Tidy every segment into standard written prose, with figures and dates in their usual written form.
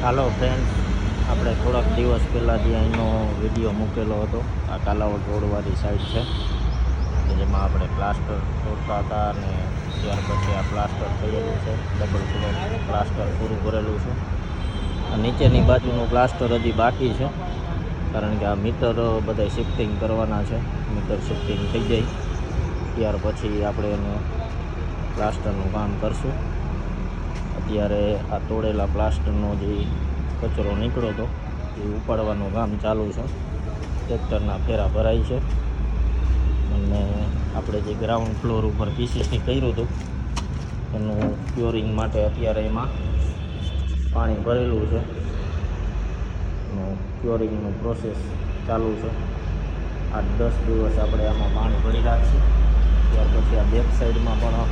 હાલો friends, આપણે થોડાક દિવસ પહેલાં જે અહીંનો વિડીયો મૂકેલો હતો. આ કાલાવડ રોડવાળી સાઈડ છે કે જેમાં આપણે પ્લાસ્ટર તોડતા હતા અને ત્યાર પછી આ પ્લાસ્ટર થયેલું છે. ડબલ ફ્લોર પ્લાસ્ટર પૂરું કરેલું છે. આ નીચેની બાજુનું પ્લાસ્ટર હજી બાકી છે, કારણ કે આ મીટર બધા શિફ્ટિંગ કરવાના છે. મીટર શિફ્ટિંગ થઈ જાય ત્યાર પછી આપણે એનું પ્લાસ્ટરનું કામ કરશું. અત્યારે આ તોડેલા પ્લાસ્ટરનો જે કચરો નીકળ્યો હતો એ ઉપાડવાનું કામ ચાલુ છે. ટ્રેક્ટરના ફેરા ભરાય છે અને આપણે જે ગ્રાઉન્ડ ફ્લોર ઉપર પીસીસી કર્યું હતું એનું ક્યોરિંગ માટે અત્યારે એમાં પાણી ભરેલું છે. એનું ક્યોરિંગનું પ્રોસેસ ચાલુ છે. 8-10 દિવસ આપણે આમાં પાણી ભરી રાખશું. ત્યાર પછી આ બેક સાઈડમાં પણ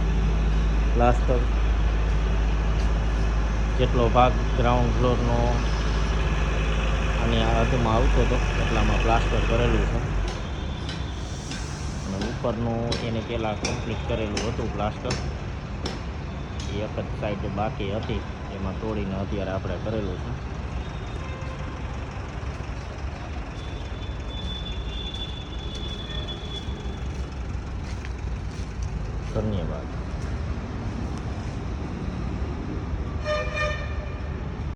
પ્લાસ્ટર, જેટલો ભાગ ગ્રાઉન્ડ ફ્લોરનો આની હાથમાં આવતો હતો એટલામાં પ્લાસ્ટર કરેલું છે અને ઉપરનું એને પહેલાં કમ્પ્લીટ કરેલું હતું પ્લાસ્ટર. એ એક જ સાઈડ બાકી હતી, એમાં તોડીને અત્યારે આપણે કરેલું છે. ધન્યવાદ.